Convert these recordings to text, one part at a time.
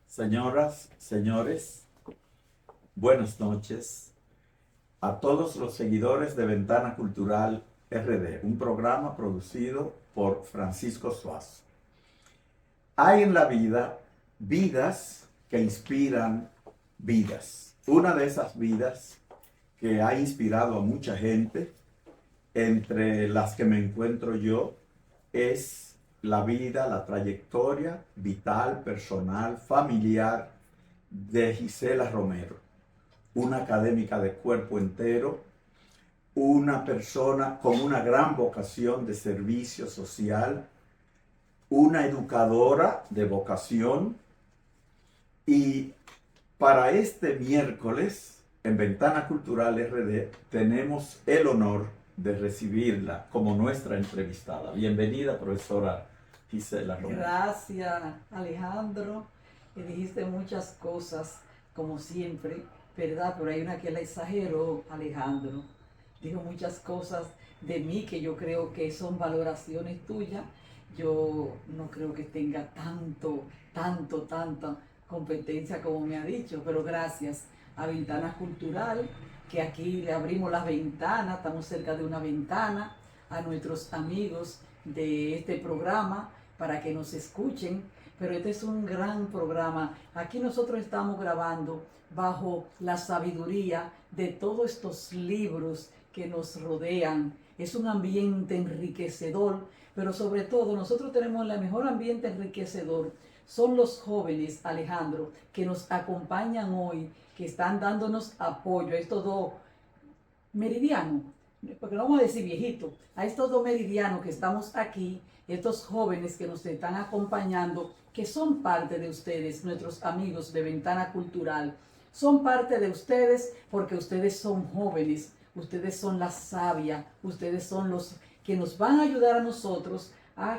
Señoras, señores, buenas noches a todos los seguidores de Ventana Cultural RD, un programa producido por Francisco Suazo. Hay en la vida vidas que inspiran vidas. Una de esas vidas que ha inspirado a mucha gente, entre las que me encuentro yo, es la vida, la trayectoria vital, personal, familiar de Gisela Romero, una académica de cuerpo entero, una persona con una gran vocación de servicio social, una educadora de vocación. Y para este miércoles, en Ventana Cultural RD, tenemos el honor de recibirla como nuestra entrevistada. Bienvenida, profesora Gisela Romero. Gracias, Alejandro. Dijiste muchas cosas, como siempre, ¿verdad? Pero hay una que la exageró, Alejandro. Dijo muchas cosas de mí que yo creo que son valoraciones tuyas. Yo no creo que tenga tanta competencia como me ha dicho, pero gracias a Ventana Cultural, que aquí le abrimos las ventanas, estamos cerca de una ventana, a nuestros amigos de este programa, para que nos escuchen, pero este es un gran programa. Aquí nosotros estamos grabando bajo la sabiduría de todos estos libros que nos rodean. Es un ambiente enriquecedor, pero sobre todo nosotros tenemos el mejor ambiente enriquecedor. Son los jóvenes, Alejandro, que nos acompañan hoy, que están dándonos apoyo a estos dos meridianos, porque no vamos a decir viejitos, a estos dos meridianos que estamos aquí, estos jóvenes que nos están acompañando, que son parte de ustedes, nuestros amigos de Ventana Cultural. Son parte de ustedes porque ustedes son jóvenes, ustedes son la savia, ustedes son los que nos van a ayudar a nosotros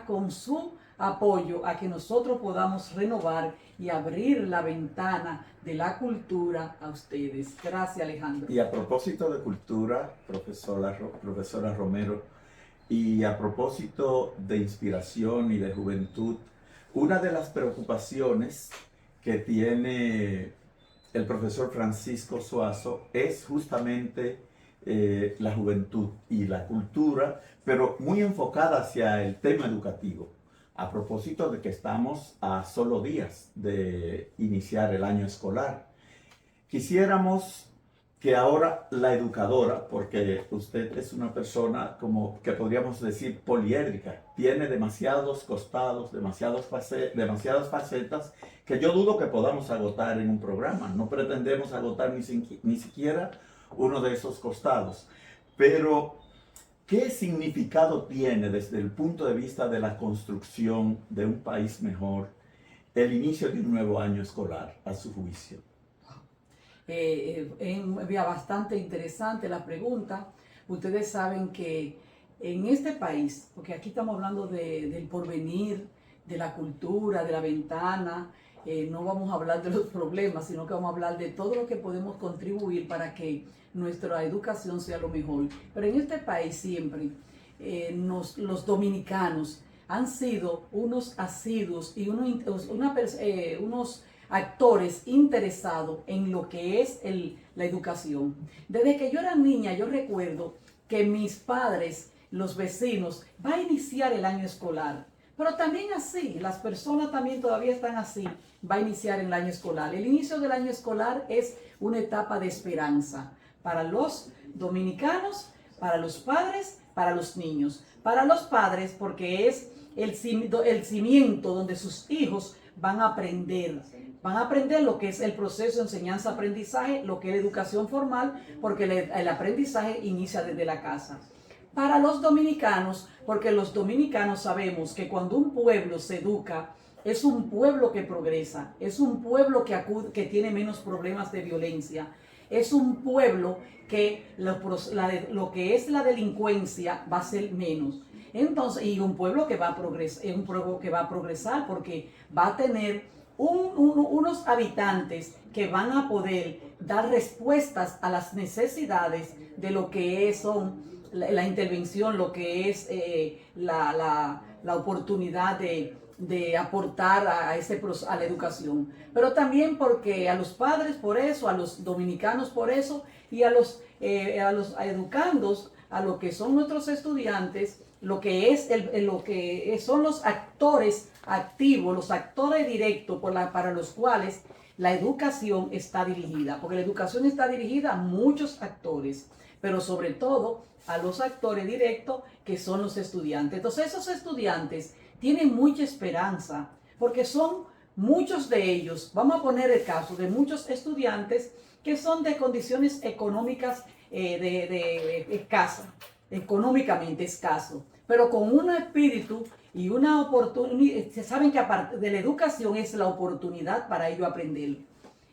con su apoyo a que nosotros podamos renovar y abrir la ventana de la cultura a ustedes. Gracias, Alejandro. Y a propósito de cultura, profesora Romero, y a propósito de inspiración y de juventud, una de las preocupaciones que tiene el profesor Francisco Suazo es justamente la juventud y la cultura, pero muy enfocada hacia el tema educativo. A propósito de que estamos a solo días de iniciar el año escolar, quisiéramos que ahora la educadora, porque usted es una persona como que podríamos decir poliédrica, tiene demasiados costados, demasiadas facetas, que yo dudo que podamos agotar en un programa. No pretendemos agotar ni siquiera uno de esos costados. Pero, ¿qué significado tiene desde el punto de vista de la construcción de un país mejor el inicio de un nuevo año escolar, a su juicio? Bastante interesante la pregunta. Ustedes saben que en este país, porque aquí estamos hablando del porvenir, de la cultura, de la ventana, no vamos a hablar de los problemas, sino que vamos a hablar de todo lo que podemos contribuir para que nuestra educación sea lo mejor. Pero en este país siempre los dominicanos han sido unos asiduos y unos actores interesados en lo que es la educación. Desde que yo era niña, yo recuerdo que mis padres, los vecinos, va a iniciar el año escolar. Pero también así, las personas también todavía están así, va a iniciar el año escolar. El inicio del año escolar es una etapa de esperanza para los dominicanos, para los padres, para los niños. Para los padres porque es el cimiento donde sus hijos van a aprender lo que es el proceso de enseñanza-aprendizaje, lo que es la educación formal, porque el aprendizaje inicia desde la casa. Para los dominicanos, porque los dominicanos sabemos que cuando un pueblo se educa, es un pueblo que progresa, es un pueblo que tiene menos problemas de violencia, es un pueblo que lo que es la delincuencia va a ser menos. Entonces, y un pueblo que va a progresar, es un pueblo que va a progresar porque va a tener unos habitantes que van a poder dar respuestas a las necesidades de lo que son la intervención, lo que es la oportunidad de aportar a la educación. Pero también porque a los padres por eso, a los dominicanos por eso, y a los educandos, a lo que son nuestros estudiantes, lo que son los actores activos, los actores directos para los cuales la educación está dirigida, porque la educación está dirigida a muchos actores, pero sobre todo a los actores directos que son los estudiantes. Entonces esos estudiantes tienen mucha esperanza, porque son muchos de ellos, vamos a poner el caso de muchos estudiantes que son de condiciones económicas escasas, económicamente escasos, pero con un espíritu y una oportunidad, saben que aparte de la educación es la oportunidad para ellos aprender.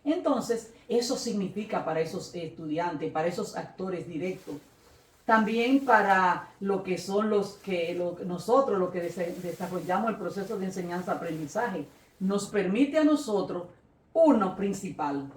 Entonces, eso significa para esos estudiantes, para esos actores directos, también para lo que son nosotros, lo que desarrollamos el proceso de enseñanza-aprendizaje, nos permite a nosotros uno principal.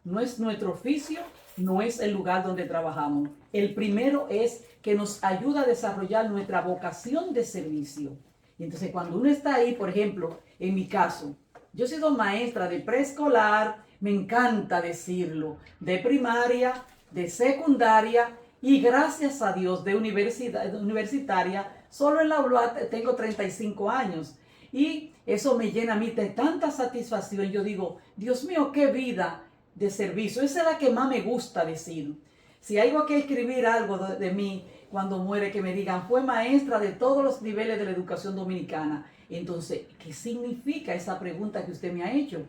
No es nuestro oficio, no es el lugar donde trabajamos. El primero es que nos ayuda a desarrollar nuestra vocación de servicio. Y entonces cuando uno está ahí, por ejemplo, en mi caso, yo he sido maestra de preescolar, me encanta decirlo, de primaria, de secundaria y gracias a Dios de universitaria, solo en la ULOA tengo 35 años. Y eso me llena a mí de tanta satisfacción. Yo digo, Dios mío, qué vida de servicio. Esa es la que más me gusta decir. Si hay que escribir algo de mí cuando muere, que me digan, fue maestra de todos los niveles de la educación dominicana. Entonces, ¿qué significa esa pregunta que usted me ha hecho?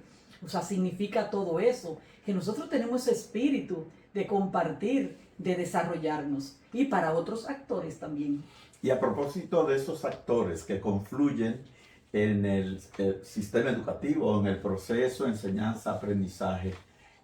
O sea, significa todo eso, que nosotros tenemos ese espíritu de compartir, de desarrollarnos, y para otros actores también. Y a propósito de esos actores que confluyen en el sistema educativo, en el proceso de enseñanza-aprendizaje,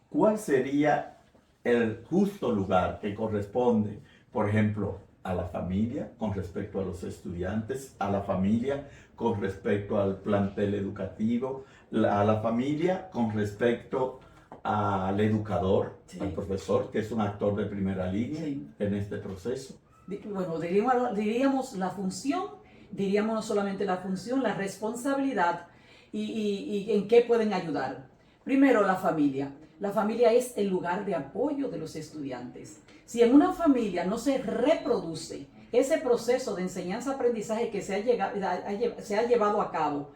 ¿cuál sería el justo lugar que corresponde, por ejemplo, a la familia con respecto a los estudiantes, a la familia con respecto al plantel educativo, a la familia con respecto al educador, sí, al profesor, que es un actor de primera línea, sí, en este proceso? Bueno, diríamos la función, diríamos no solamente la función, la responsabilidad y en qué pueden ayudar. Primero, la familia. La familia es el lugar de apoyo de los estudiantes. Si en una familia no se reproduce ese proceso de enseñanza-aprendizaje que se ha llevado a cabo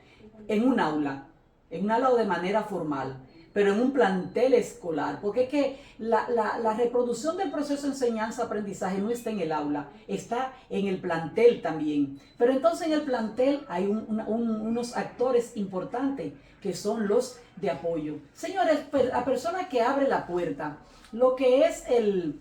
en un aula de manera formal, pero en un plantel escolar, porque es que la reproducción del proceso de enseñanza-aprendizaje no está en el aula, está en el plantel también. Pero entonces en el plantel hay unos actores importantes que son los de apoyo. Señores, la persona que abre la puerta, lo que es el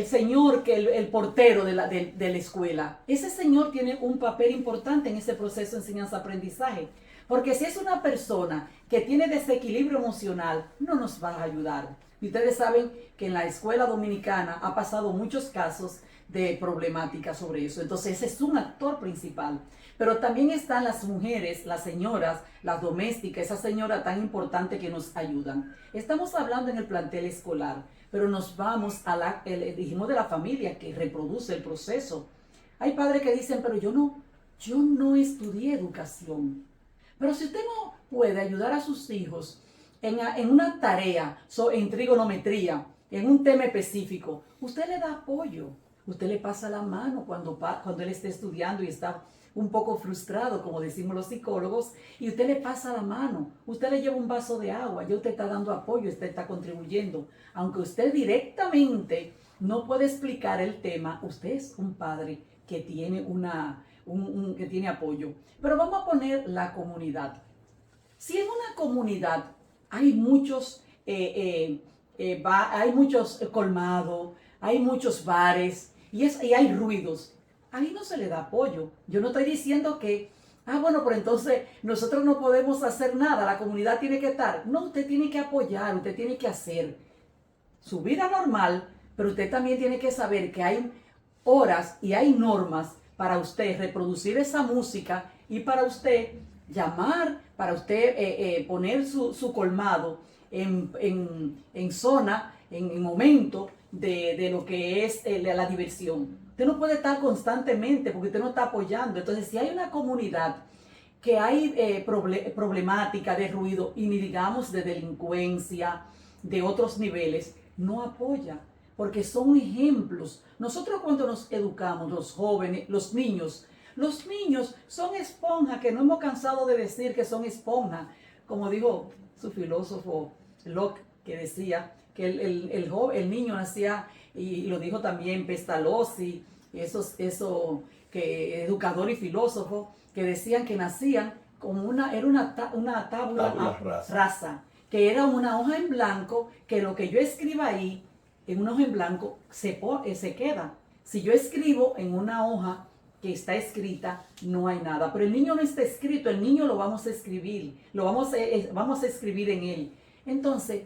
señor, el portero de la escuela, ese señor tiene un papel importante en ese proceso de enseñanza-aprendizaje. Porque si es una persona que tiene desequilibrio emocional, no nos va a ayudar. Y ustedes saben que en la escuela dominicana ha pasado muchos casos de problemática sobre eso. Entonces ese es un actor principal. Pero también están las mujeres, las señoras, las domésticas, esas señoras tan importantes que nos ayudan. Estamos hablando en el plantel escolar, pero nos vamos dijimos de la familia que reproduce el proceso. Hay padres que dicen, pero yo no estudié educación. Pero si usted no puede ayudar a sus hijos en una tarea, en trigonometría, en un tema específico, usted le da apoyo, usted le pasa la mano cuando él esté estudiando y está un poco frustrado, como decimos los psicólogos, y usted le pasa la mano, usted le lleva un vaso de agua, ya usted está dando apoyo, usted está contribuyendo. Aunque usted directamente no puede explicar el tema, usted es un padre que tiene que tiene apoyo. Pero vamos a poner la comunidad. Si en una comunidad hay muchos colmados, hay muchos bares y hay ruidos, ahí no se le da apoyo. Yo no estoy diciendo que, bueno, pero entonces nosotros no podemos hacer nada, la comunidad tiene que estar. No, usted tiene que apoyar, usted tiene que hacer su vida normal, pero usted también tiene que saber que hay horas y hay normas para usted reproducir esa música y para usted llamar para usted poner su colmado en zona, en momento de lo que es la diversión. Usted no puede estar constantemente porque usted no está apoyando. Entonces, si hay una comunidad que hay problemática de ruido y ni digamos de delincuencia, de otros niveles, no apoya, porque son ejemplos. Nosotros cuando nos educamos, los jóvenes, los niños son esponjas, que no hemos cansado de decir que son esponjas, como dijo su filósofo Locke, que decía que el niño nacía, y lo dijo también Pestalozzi, que educador y filósofo, que decían que nacían como era una tabula rasa, que era una hoja en blanco, que lo que yo escriba ahí, en una hoja en blanco, se queda. Si yo escribo en una hoja que está escrita, no hay nada. Pero el niño no está escrito, el niño lo vamos a escribir, vamos a escribir en él. Entonces,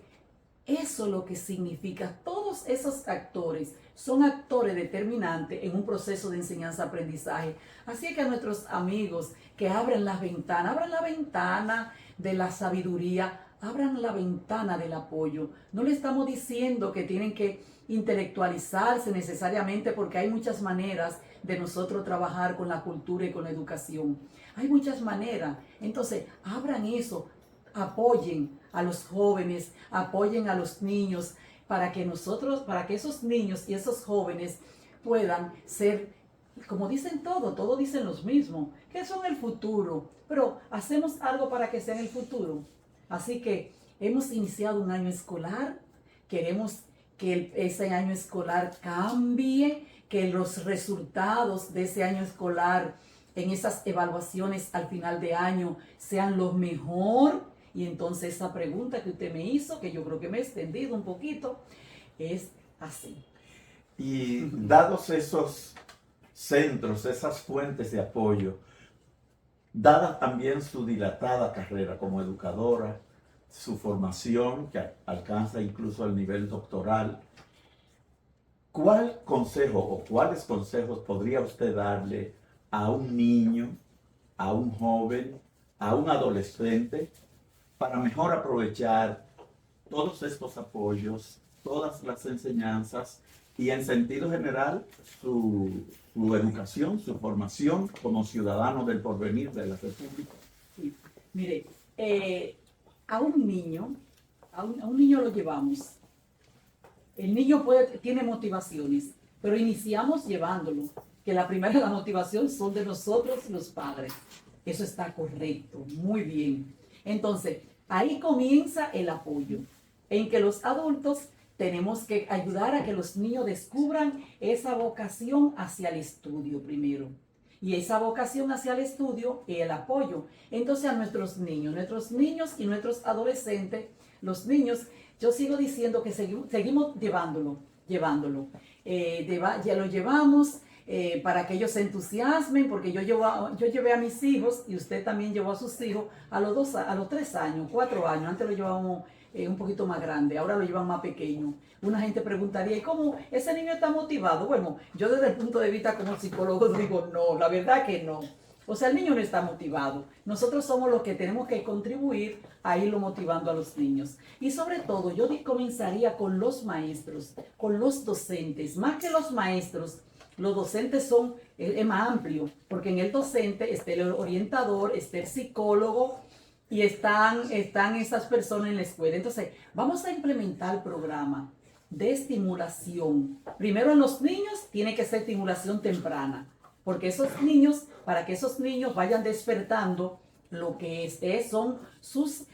eso es lo que significa. Todos esos actores son actores determinantes en un proceso de enseñanza-aprendizaje. Así que a nuestros amigos que abren la ventana de la sabiduría, abran la ventana del apoyo. No le estamos diciendo que tienen que intelectualizarse necesariamente, porque hay muchas maneras de nosotros trabajar con la cultura y con la educación. Hay muchas maneras. Entonces, abran eso, apoyen a los jóvenes, apoyen a los niños, para que esos niños y esos jóvenes puedan ser, como dicen todos dicen los mismos, que son el futuro, pero hacemos algo para que sean el futuro. Así que hemos iniciado un año escolar, queremos que ese año escolar cambie, que los resultados de ese año escolar en esas evaluaciones al final de año sean lo mejor. Y entonces esa pregunta que usted me hizo, que yo creo que me he extendido un poquito, es así. Y dados esos centros, esas fuentes de apoyo, dada también su dilatada carrera como educadora, su formación que alcanza incluso el nivel doctoral, ¿cuál consejo o cuáles consejos podría usted darle a un niño, a un joven, a un adolescente para mejor aprovechar todos estos apoyos, todas las enseñanzas y en sentido general su educación, su formación como ciudadano del porvenir de la República? Sí. Mire, a un niño lo llevamos. El niño tiene motivaciones, pero iniciamos llevándolo, que la primera de la motivación son de nosotros los padres. Eso está correcto, muy bien. Entonces, ahí comienza el apoyo, en que los adultos tenemos que ayudar a que los niños descubran esa vocación hacia el estudio primero. Y esa vocación hacia el estudio y el apoyo. Entonces a nuestros niños y nuestros adolescentes, los niños, yo sigo diciendo que seguimos llevándolo. Ya lo llevamos para que ellos se entusiasmen, porque yo llevé a mis hijos, y usted también llevó a sus hijos, a los 3 años, 4 años. Antes lo llevábamos un poquito más grande, ahora lo llevan más pequeño. Una gente preguntaría, ¿y cómo ese niño está motivado? Bueno, yo desde el punto de vista como psicólogo digo, no, la verdad que no. O sea, el niño no está motivado. Nosotros somos los que tenemos que contribuir a irlo motivando a los niños. Y sobre todo, yo comenzaría con los maestros, con los docentes. Más que los maestros, los docentes es más amplio, porque en el docente está el orientador, está el psicólogo, y están esas personas en la escuela. Entonces, vamos a implementar el programa de estimulación. Primero en los niños tiene que ser estimulación temprana, porque para que esos niños vayan despertando lo que son sus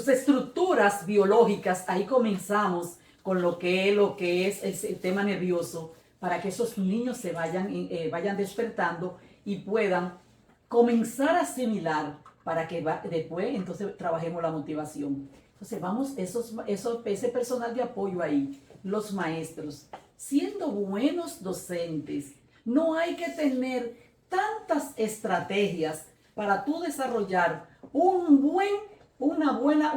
estructuras biológicas. Ahí comenzamos con lo que es el tema nervioso, para que esos niños se vayan despertando y puedan comenzar a asimilar, para que después entonces trabajemos la motivación. Entonces vamos, ese personal de apoyo ahí, los maestros, siendo buenos docentes. No hay que tener tantas estrategias para tú desarrollar una buena,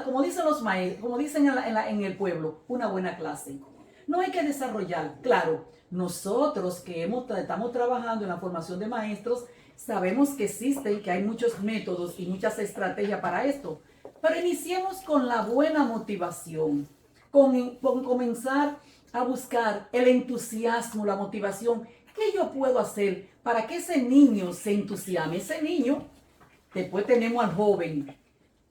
como dicen los maestros, como dicen en el pueblo, una buena clase. No hay que desarrollar, claro, nosotros que estamos trabajando en la formación de maestros, Sabemos que existen, que hay muchos métodos y muchas estrategias para esto, pero iniciemos con la buena motivación, con comenzar a buscar el entusiasmo, la motivación. ¿Qué yo puedo hacer para que ese niño se entusiasme? Ese niño, después tenemos al joven.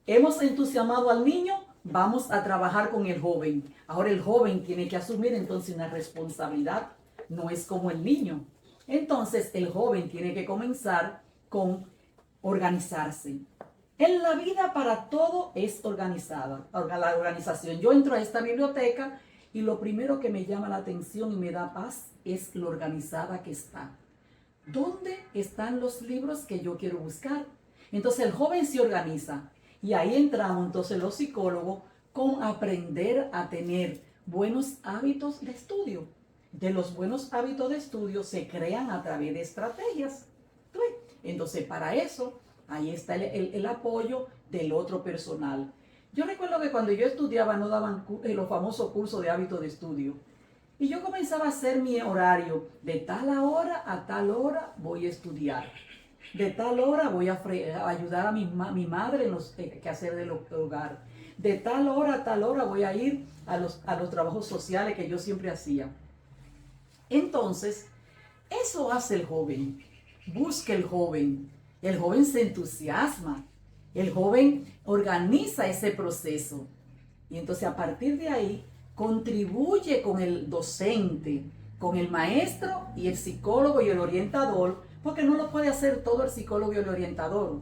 Hemos entusiasmado al niño, vamos a trabajar con el joven. Ahora el joven tiene que asumir entonces una responsabilidad, no es como el niño. Entonces el joven tiene que comenzar con organizarse. En la vida para todo es organizada, la organización. Yo entro a esta biblioteca y lo primero que me llama la atención y me da paz es lo organizada que está. ¿Dónde están los libros que yo quiero buscar? Entonces el joven se organiza y ahí entramos entonces los psicólogos con aprender a tener buenos hábitos de estudio. De los buenos hábitos de estudio se crean a través de estrategias. Entonces para eso ahí está el apoyo del otro personal. Yo recuerdo que cuando yo estudiaba no daban los famosos cursos de hábitos de estudio. Y yo comenzaba a hacer mi horario. De tal hora a tal hora voy a estudiar. De tal hora voy a ayudar a mi madre en los quehaceres del hogar. De tal hora a tal hora voy a ir a los trabajos sociales que yo siempre hacía. Entonces, eso hace el joven. Busca el joven. El joven se entusiasma. El joven organiza ese proceso. Y entonces a partir de ahí contribuye con el docente, con el maestro y el psicólogo y el orientador, porque no lo puede hacer todo el psicólogo y el orientador.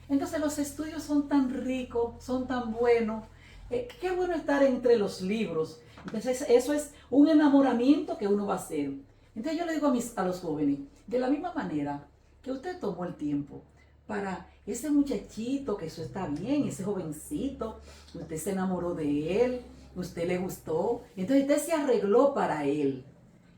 Entonces los estudios son tan ricos, son tan buenos. Qué bueno estar entre los libros. Entonces eso es un enamoramiento que uno va a hacer. Entonces yo le digo a los jóvenes, de la misma manera que usted tomó el tiempo para ese muchachito, que eso está bien, ese jovencito, usted se enamoró de él, usted le gustó, entonces usted se arregló para él.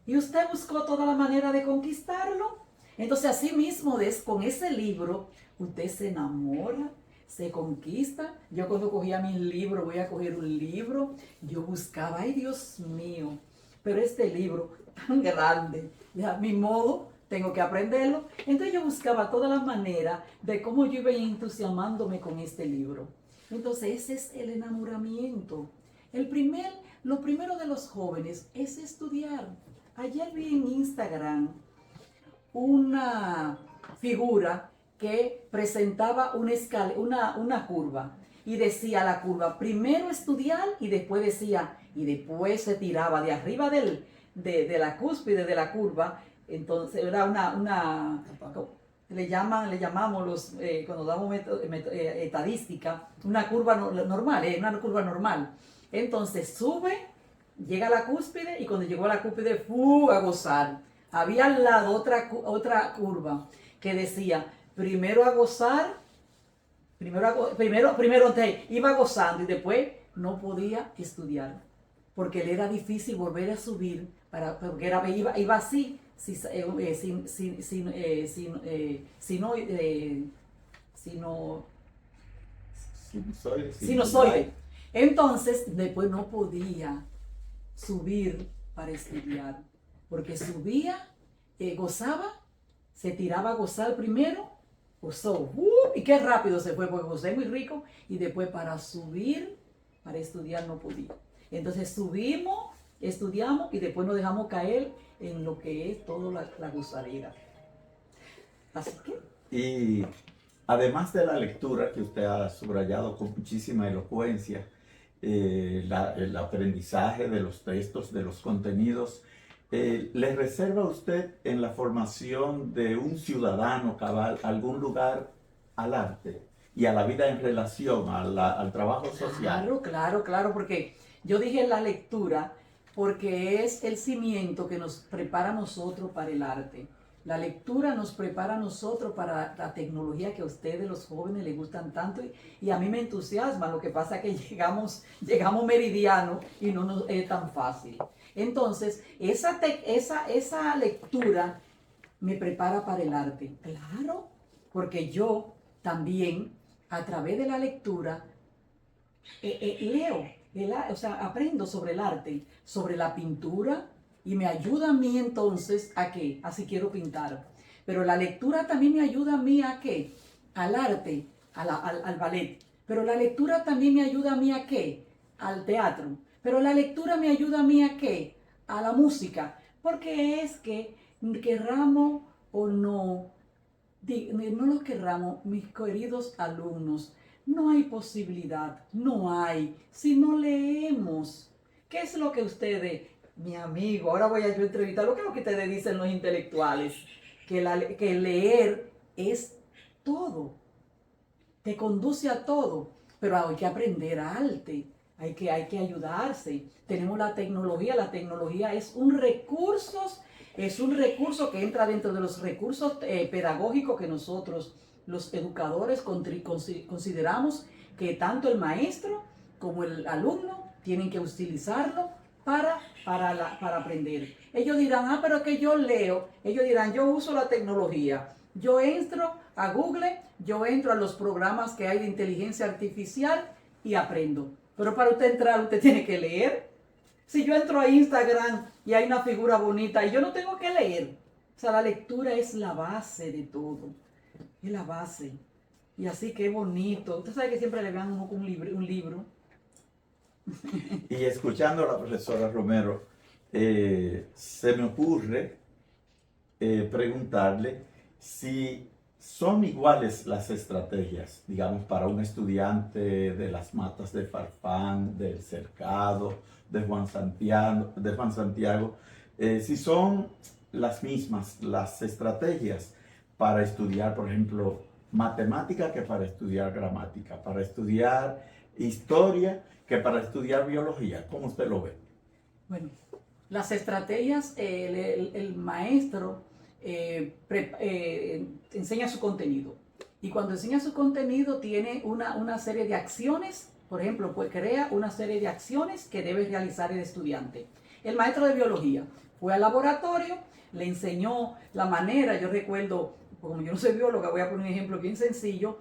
Y usted buscó toda la manera de conquistarlo. Entonces así mismo con ese libro, usted se enamora, se conquista. Yo cuando cogía mis libros, voy a coger un libro, yo buscaba, ay Dios mío, pero este libro tan grande, a mi modo, tengo que aprenderlo. Entonces yo buscaba todas las maneras de cómo yo iba entusiasmándome con este libro. Entonces ese es el enamoramiento. Lo primero de los jóvenes es estudiar. Ayer vi en Instagram una figura que presentaba una curva y decía la curva, primero estudiar y después decía, y después se tiraba de arriba de la cúspide de la curva. Entonces era le llamamos cuando damos estadística, una curva normal, una curva normal. Entonces sube, llega a la cúspide y cuando llegó a la cúspide, a gozar. Había al lado otra curva que decía, primero a gozar, primero iba gozando y después no podía estudiar, porque le era difícil volver a subir, porque iba así, sinusoide. Entonces, después no podía subir para estudiar, porque subía, gozaba, se tiraba a gozar primero, gozó, y qué rápido se fue, porque gocé muy rico, y después para subir, para estudiar no podía. Entonces subimos, estudiamos y después nos dejamos caer en lo que es toda la gozadera. Así que... Y además de la lectura que usted ha subrayado con muchísima elocuencia, el aprendizaje de los textos, de los contenidos, ¿le reserva usted en la formación de un ciudadano cabal algún lugar al arte y a la vida en relación al trabajo social? Claro, porque yo dije la lectura porque es el cimiento que nos prepara a nosotros para el arte. La lectura nos prepara a nosotros para la tecnología que a ustedes, los jóvenes, les gustan tanto y a mí me entusiasma. Lo que pasa es que llegamos meridiano y no nos es tan fácil. Entonces, esa lectura me prepara para el arte. Claro, porque yo también, a través de la lectura, leo, aprendo sobre el arte, sobre la pintura, y me ayuda a mí entonces a si quiero pintar. Pero la lectura también me ayuda a mí ¿a qué? Al arte, al ballet. Pero la lectura también me ayuda a mí ¿a qué? Al teatro. Pero la lectura me ayuda a mí ¿a qué? A la música. Porque es que querramos o no, no lo querramos, mis queridos alumnos, no hay posibilidad, no hay, si no leemos. ¿Qué es lo que ustedes, mi amigo, ahora voy a yo entrevistar, lo que es lo que ustedes dicen los intelectuales? Que leer es todo, te conduce a todo, pero hay que aprender arte, hay que ayudarse. Tenemos la tecnología es un recurso que entra dentro de los recursos pedagógicos que nosotros, los educadores, consideramos que tanto el maestro como el alumno tienen que utilizarlo para aprender. Ellos dirán, pero que yo leo. Ellos dirán, yo uso la tecnología. Yo entro a Google, yo entro a los programas que hay de inteligencia artificial y aprendo. Pero para usted entrar, usted tiene que leer. Si yo entro a Instagram y hay una figura bonita y yo no tengo que leer. O sea, la lectura es la base de todo. Es la base. Y así que es bonito. Usted sabe que siempre le dan un libro. Y escuchando a la profesora Romero, se me ocurre preguntarle si son iguales las estrategias, digamos, para un estudiante de las Matas de Farfán, del Cercado, de Juan Santiago, si son las mismas las estrategias para estudiar, por ejemplo, matemática que para estudiar gramática, para estudiar historia que para estudiar biología. ¿Cómo usted lo ve? Bueno, las estrategias, el maestro enseña su contenido. Y cuando enseña su contenido tiene una serie de acciones, por ejemplo, pues crea una serie de acciones que debe realizar el estudiante. El maestro de biología fue al laboratorio, le enseñó la manera, yo recuerdo, como yo no soy bióloga, voy a poner un ejemplo bien sencillo,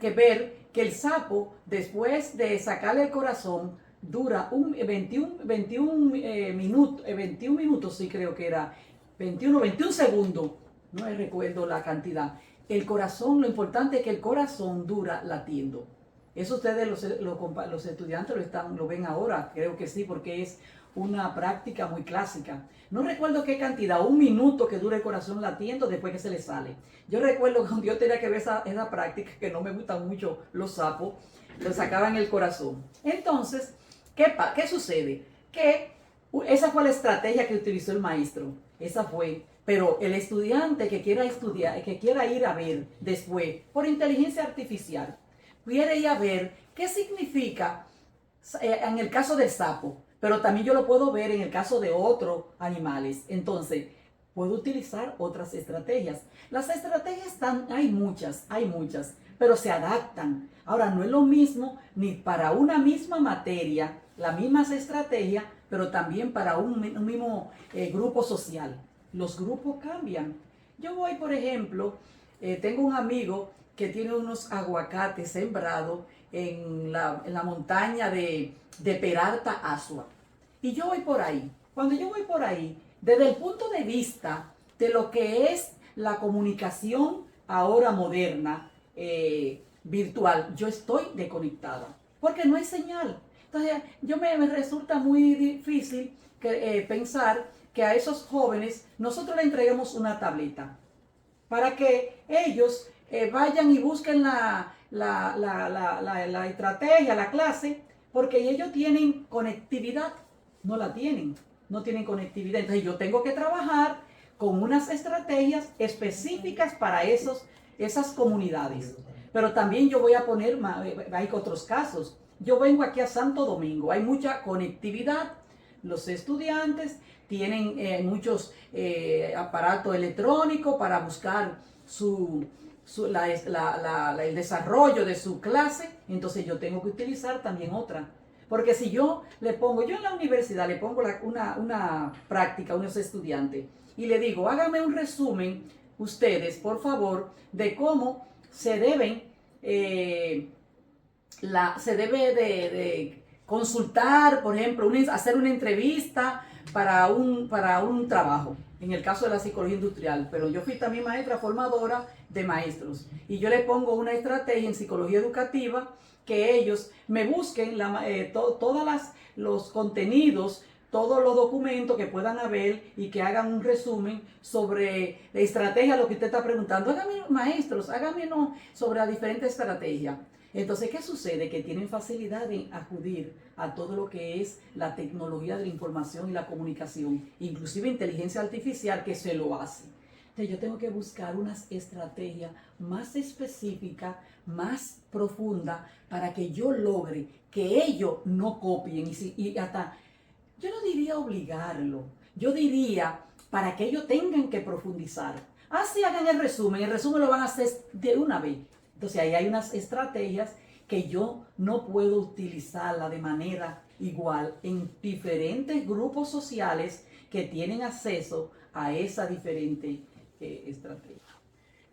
que ver que el sapo, después de sacarle el corazón, dura 21 minutos, sí creo que era, 21 segundos, no recuerdo la cantidad. El corazón, lo importante es que el corazón dura latiendo. Eso ustedes, los estudiantes lo ven ahora, creo que sí, porque es una práctica muy clásica. No recuerdo qué cantidad, 1 minuto que dura el corazón latiendo después que se le sale. Yo recuerdo que cuando yo tenía que ver esa práctica, que no me gustan mucho los sapos, lo sacaban el corazón. Entonces, ¿qué sucede? Que esa fue la estrategia que utilizó el maestro. Esa fue. Pero el estudiante que quiera estudiar, que quiera ir a ver después, por inteligencia artificial, quiere ir a ver qué significa en el caso del sapo, pero también yo lo puedo ver en el caso de otros animales. Entonces, puedo utilizar otras estrategias. Las estrategias hay muchas, pero se adaptan. Ahora, no es lo mismo ni para una misma materia, las mismas estrategias, pero también para un mismo grupo social. Los grupos cambian. Yo voy, por ejemplo, tengo un amigo que tiene unos aguacates sembrados en la montaña de Peralta, Asua. Y yo voy por ahí. Cuando yo voy por ahí, desde el punto de vista de lo que es la comunicación ahora moderna, virtual, yo estoy desconectada, porque no hay señal. Entonces, me resulta muy difícil pensar que a esos jóvenes nosotros les entreguemos una tableta para que ellos vayan y busquen la estrategia, la clase, porque ellos tienen conectividad, no tienen conectividad. Entonces yo tengo que trabajar con unas estrategias específicas para esas comunidades. Pero también yo voy a poner, hay otros casos. Yo vengo aquí a Santo Domingo, hay mucha conectividad, los estudiantes tienen muchos aparatos electrónicos para buscar el desarrollo de su clase. Entonces yo tengo que utilizar también otra. Porque si yo en la universidad le pongo una práctica a unos estudiantes y le digo, háganme un resumen ustedes, por favor, de cómo se debe de consultar, por ejemplo, hacer una entrevista para un trabajo, en el caso de la psicología industrial, pero yo fui también maestra formadora de maestros y yo le pongo una estrategia en psicología educativa que ellos me busquen todos los contenidos, todos los documentos que puedan haber y que hagan un resumen sobre la estrategia, lo que usted está preguntando. Hágame, maestros, hágame no, sobre las diferentes estrategias. Entonces, ¿qué sucede? Que tienen facilidad en acudir a todo lo que es la tecnología de la información y la comunicación, inclusive inteligencia artificial, que se lo hace. Entonces, yo tengo que buscar unas estrategias más específicas, más profundas, para que yo logre que ellos no copien y hasta, yo no diría obligarlo, yo diría para que ellos tengan que profundizar. Así hagan el resumen lo van a hacer de una vez. Entonces ahí hay unas estrategias que yo no puedo utilizarla de manera igual en diferentes grupos sociales que tienen acceso a esa diferente estrategia.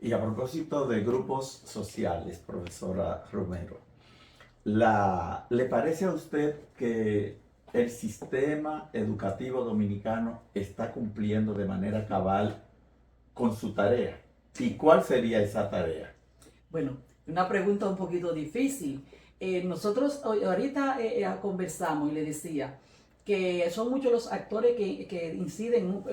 Y a propósito de grupos sociales, profesora Romero, ¿le parece a usted que el sistema educativo dominicano está cumpliendo de manera cabal con su tarea? ¿Y cuál sería esa tarea? Bueno, una pregunta un poquito difícil. Nosotros ahorita conversamos y le decía que son muchos los actores que inciden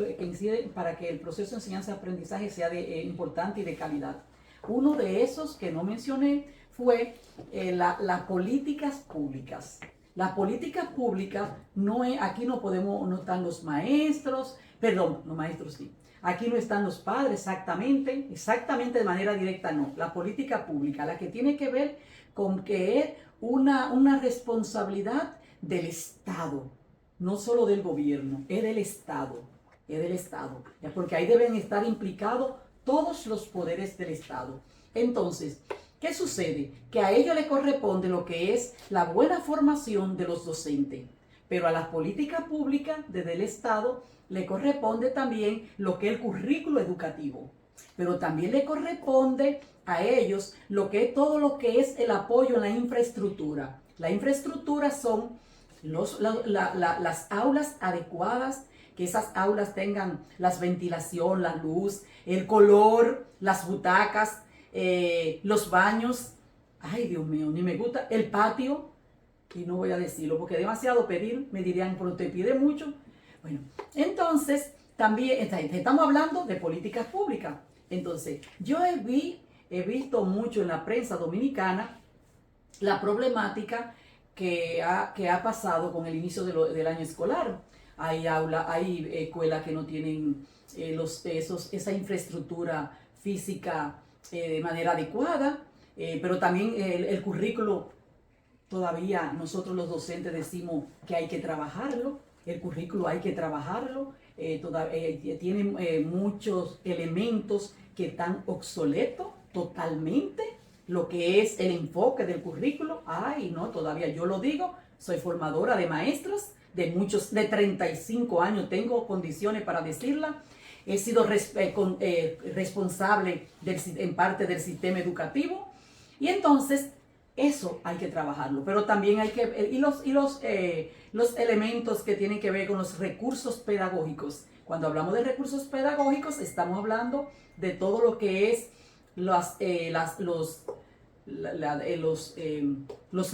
para que el proceso de enseñanza-aprendizaje sea importante y de calidad. Uno de esos que no mencioné fue las políticas públicas. Las políticas públicas, aquí no están los maestros, perdón, los maestros sí. Aquí no están los padres exactamente de manera directa no. La política pública, la que tiene que ver con que es una responsabilidad del Estado, no solo del gobierno, es del Estado, porque ahí deben estar implicados todos los poderes del Estado. Entonces, ¿qué sucede? Que a ellos les corresponde lo que es la buena formación de los docentes, pero a las políticas públicas desde el Estado le corresponde también lo que es el currículo educativo, pero también le corresponde a ellos todo lo que es el apoyo en la infraestructura. La infraestructura son las aulas adecuadas, que esas aulas tengan la ventilación, la luz, el color, las butacas, los baños. Ay, Dios mío, ni me gusta el patio, y no voy a decirlo porque demasiado pedir, me dirían, pero te pide mucho. Bueno, entonces también estamos hablando de políticas públicas. Entonces, yo he visto mucho en la prensa dominicana la problemática que ha pasado con el inicio del año escolar. Hay escuelas que no tienen esa infraestructura física de manera adecuada, pero también el currículo, todavía nosotros los docentes decimos que hay que trabajarlo, el currículo hay que trabajarlo, tiene muchos elementos que están obsoletos totalmente, lo que es el enfoque del currículo. Ay, no, todavía yo lo digo, soy formadora de maestros, de 35 años, tengo condiciones para decirla. He sido responsable en parte del sistema educativo y entonces eso hay que trabajarlo, pero también hay que, los elementos que tienen que ver con los recursos pedagógicos. Cuando hablamos de recursos pedagógicos, estamos hablando de todo lo que es los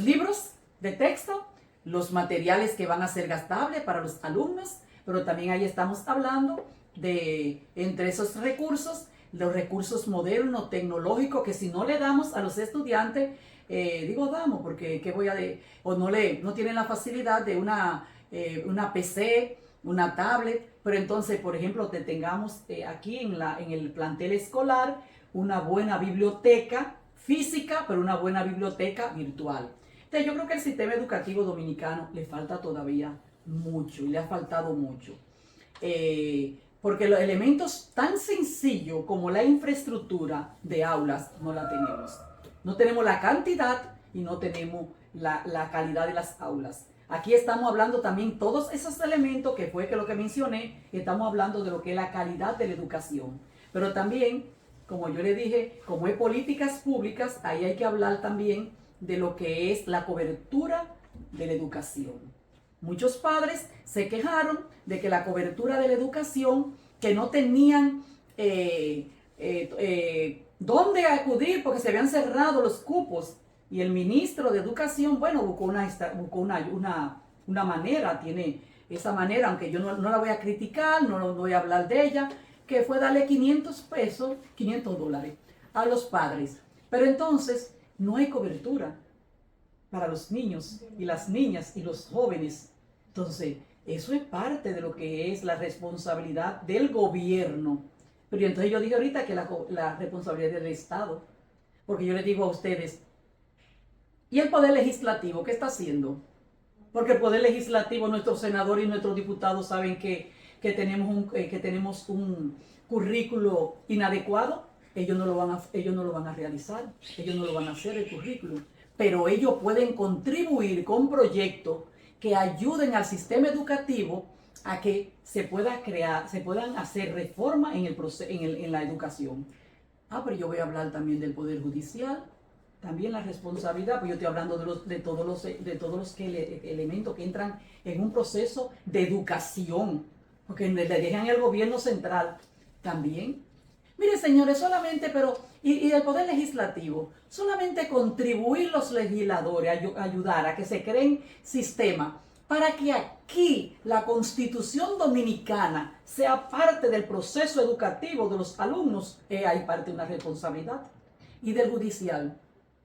libros de texto, los materiales que van a ser gastables para los alumnos, pero también ahí estamos hablando de, entre esos recursos, los recursos modernos, tecnológicos, que si no le damos a los estudiantes, damos, porque ¿qué voy a o no tienen la facilidad de una PC, una tablet, pero entonces, por ejemplo, tengamos aquí en el plantel escolar una buena biblioteca física, pero una buena biblioteca virtual. Entonces, yo creo que el sistema educativo dominicano le falta todavía mucho, y le ha faltado mucho. Porque los elementos tan sencillos como la infraestructura de aulas no la tenemos. No tenemos la cantidad y no tenemos la calidad de las aulas. Aquí estamos hablando también todos esos elementos que fue lo que mencioné, estamos hablando de lo que es la calidad de la educación. Pero también, como yo le dije, como es políticas públicas, ahí hay que hablar también de lo que es la cobertura de la educación. Muchos padres se quejaron de que la cobertura de la educación, que no tenían dónde acudir porque se habían cerrado los cupos. Y el ministro de Educación, bueno, buscó una manera, tiene esa manera, aunque yo no la voy a criticar, no voy a hablar de ella, que fue darle 500 pesos, 500 dólares a los padres. Pero entonces no hay cobertura para los niños y las niñas y los jóvenes. Entonces, eso es parte de lo que es la responsabilidad del gobierno. Pero entonces yo dije ahorita que la responsabilidad del Estado, porque yo les digo a ustedes, ¿y el Poder Legislativo qué está haciendo? Porque el Poder Legislativo, nuestros senadores y nuestros diputados saben que tenemos un currículo inadecuado. Ellos no lo van a realizar, ellos no lo van a hacer el currículo, pero ellos pueden contribuir con proyectos que ayuden al sistema educativo a que se puedan hacer reformas en la educación. Pero yo voy a hablar también del Poder Judicial, también la responsabilidad, pues yo estoy hablando de todos los elementos que entran en un proceso de educación, porque le dejan al gobierno central también. Mire, señores, solamente, y el Poder Legislativo, solamente contribuir los legisladores, ayudar a que se creen sistemas para que aquí la Constitución Dominicana sea parte del proceso educativo de los alumnos, hay parte de una responsabilidad. Y del judicial,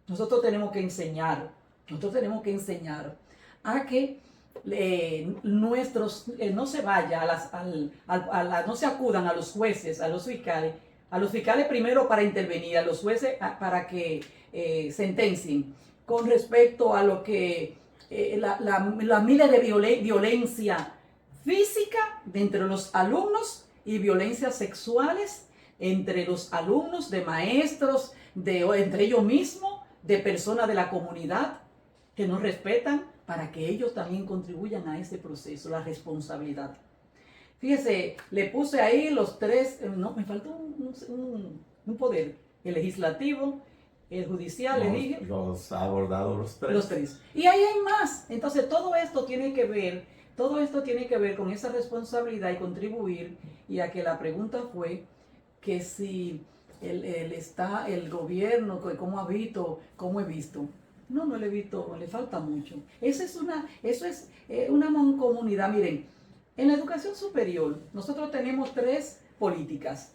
nosotros tenemos que enseñar a que no se vaya no se acudan a los jueces, a los fiscales primero para intervenir, a los jueces para que sentencien con respecto a lo que las miles de violencia física entre los alumnos y violencias sexuales entre los alumnos, de maestros, entre ellos mismos, de personas de la comunidad que nos respetan, para que ellos también contribuyan a ese proceso, la responsabilidad. Fíjese, le puse ahí los tres, me faltó un poder, el legislativo, el judicial, le dije. Los ha abordado los tres. Los tres. Y ahí hay más. Entonces todo esto tiene que ver con esa responsabilidad y contribuir, y a que la pregunta fue que si el gobierno, cómo he visto. No le he visto, le falta mucho. Eso es una mancomunidad. Miren, en la educación superior, nosotros tenemos tres políticas: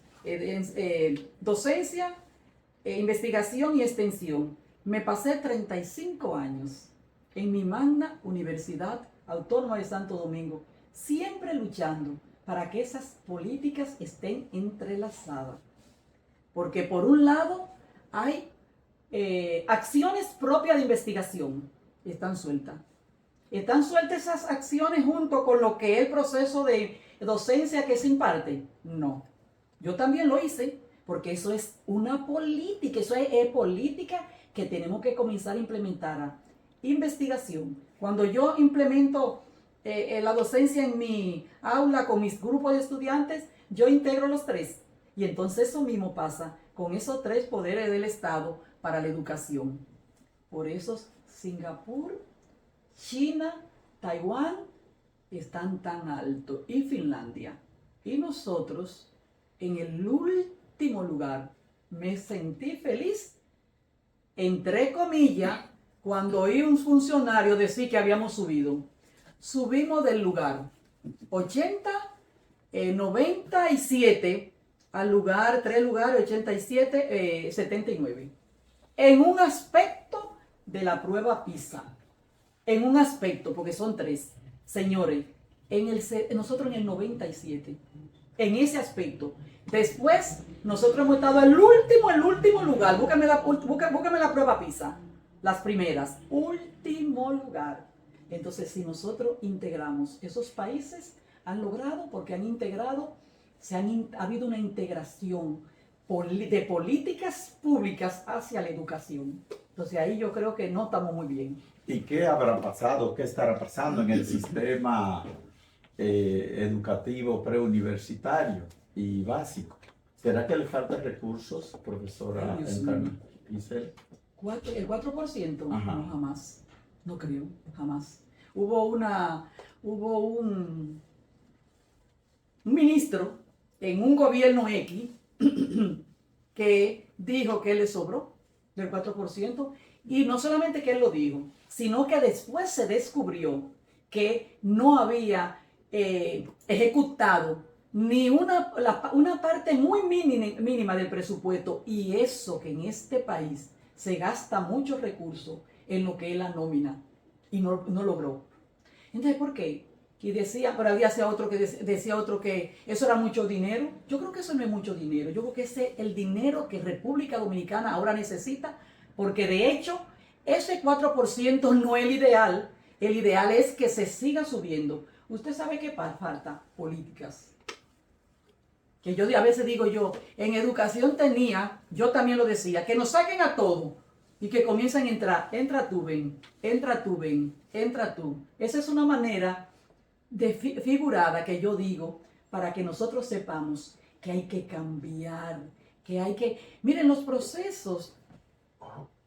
docencia, investigación y extensión. Me pasé 35 años en mi magna Universidad Autónoma de Santo Domingo, siempre luchando para que esas políticas estén entrelazadas. Porque por un lado hay acciones propias de investigación, están sueltas. ¿Están sueltas esas acciones junto con lo que es el proceso de docencia que se imparte? No. Yo también lo hice, porque eso es una política, eso es política que tenemos que comenzar a implementar. Investigación. Cuando yo implemento la docencia en mi aula con mis grupos de estudiantes, yo integro los tres. Y entonces eso mismo pasa con esos tres poderes del Estado para la educación. Por eso Singapur, China, Taiwán están tan altos, y Finlandia. Y nosotros, en el último lugar, me sentí feliz, entre comillas, cuando oí un funcionario decir que habíamos subido. Subimos del lugar 97 al lugar, 3 lugares, 87, 79. En un aspecto de la prueba PISA. En un aspecto, porque son 3. Señores, nosotros en el 97. En ese aspecto. Después, nosotros hemos estado el último lugar. Búscame la prueba PISA. Las primeras. Último lugar. Entonces, si nosotros integramos, esos países han logrado, porque han integrado, ha habido una integración de políticas públicas hacia la educación. Entonces, ahí yo creo que no estamos muy bien. ¿Y qué habrá pasado, qué estará pasando en el sistema educativo preuniversitario y básico? ¿Será que le faltan recursos, profesora Giselle? ¿El 4%? Ajá. No, jamás. No creo, jamás. Hubo hubo un ministro en un gobierno X que dijo que le sobró del 4%, y no solamente que él lo dijo, sino que después se descubrió que no había ejecutado ni una parte muy mínima del presupuesto, y eso que en este país se gasta muchos recursos en lo que es la nómina, y no logró. Entonces, ¿por qué? Y decía, pero había otro que decía otro que eso era mucho dinero. Yo creo que eso no es mucho dinero. Yo creo que ese es el dinero que República Dominicana ahora necesita, porque de hecho ese 4% no es el ideal. El ideal es que se siga subiendo. Usted sabe qué falta políticas. Que yo a veces digo yo, en educación yo también lo decía, que nos saquen a todo y que comiencen a entrar. Entra tú, ven, entra tú, ven, entra tú. Esa es una manera figurada que yo digo para que nosotros sepamos que hay que cambiar, que hay que... Miren, los procesos,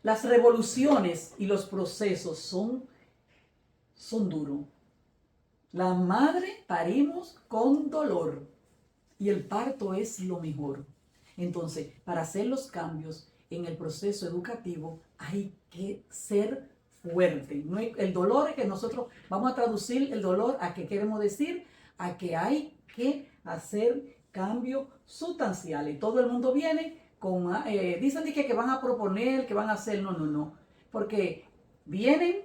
las revoluciones y los procesos son duros. La madre parimos con dolor y el parto es lo mejor. Entonces, para hacer los cambios en el proceso educativo hay que ser fuerte. No hay, el dolor es que nosotros vamos a traducir el dolor a qué queremos decir, a que hay que hacer cambios sustanciales. Todo el mundo viene con, dicen que van a proponer, que van a hacer, no, porque vienen,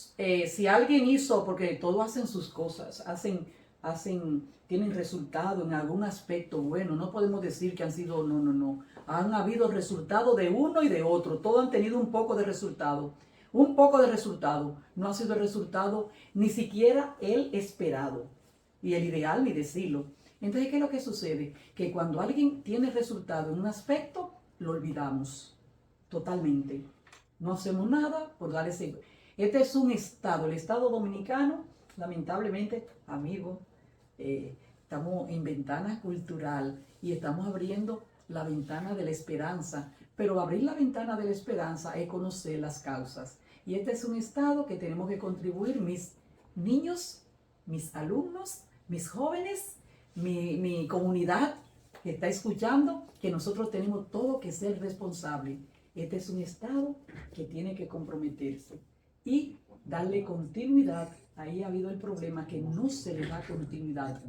si alguien hizo, porque todos hacen sus cosas, tienen resultado en algún aspecto bueno, no podemos decir que han sido, no, han habido resultados de uno y de otro, todos han tenido un poco de resultado. Un poco de resultado, no ha sido el resultado ni siquiera el esperado, y el ideal ni decirlo. Entonces, ¿qué es lo que sucede? Que cuando alguien tiene resultado en un aspecto, lo olvidamos totalmente. No hacemos nada por dar ese... Este es un estado, el Estado Dominicano, lamentablemente, amigo, estamos en ventana cultural y estamos abriendo la ventana de la esperanza, pero abrir la ventana de la esperanza es conocer las causas. Y este es un estado que tenemos que contribuir, mis niños, mis alumnos, mis jóvenes, mi comunidad que está escuchando, que nosotros tenemos todo que ser responsables. Este es un estado que tiene que comprometerse y darle continuidad. Ahí ha habido el problema que no se le da continuidad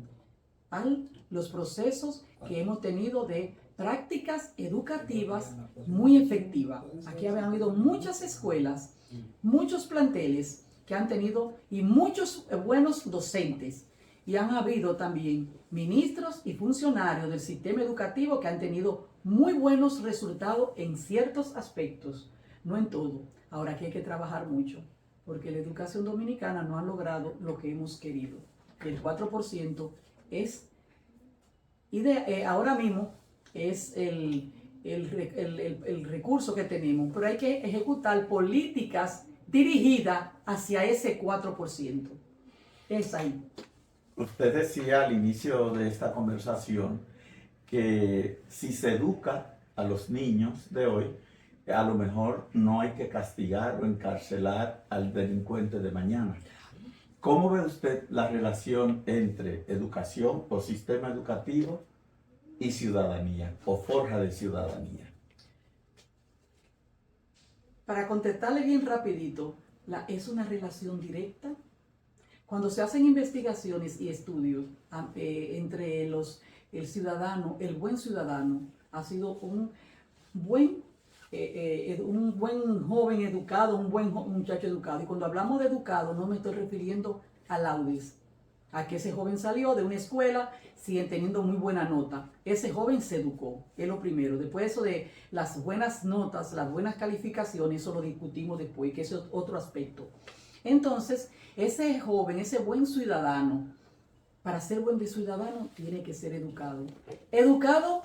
a los procesos que hemos tenido de prácticas educativas muy efectivas. Aquí han habido muchas escuelas, muchos planteles que han tenido y muchos buenos docentes, y han habido también ministros y funcionarios del sistema educativo que han tenido muy buenos resultados en ciertos aspectos, no en todo. Ahora aquí hay que trabajar mucho, porque la educación dominicana no ha logrado lo que hemos querido. El 4% es, ahora mismo es el recurso que tenemos, pero hay que ejecutar políticas dirigidas hacia ese 4%. Es ahí. Usted decía al inicio de esta conversación que si se educa a los niños de hoy, a lo mejor no hay que castigar o encarcelar al delincuente de mañana. ¿Cómo ve usted la relación entre educación o sistema educativo y ciudadanía o forja de ciudadanía? Para contestarle bien rapidito, es una relación directa. Cuando se hacen investigaciones y estudios entre el ciudadano, el buen ciudadano, ha sido un buen joven educado, un buen muchacho educado. Y cuando hablamos de educado, no me estoy refiriendo a laudes, a que ese joven salió de una escuela sigue teniendo muy buena nota. Ese joven se educó, es lo primero. Después eso de las buenas notas, las buenas calificaciones, eso lo discutimos después, que eso es otro aspecto. Entonces, ese joven, ese buen ciudadano, para ser buen ciudadano, tiene que ser educado. Educado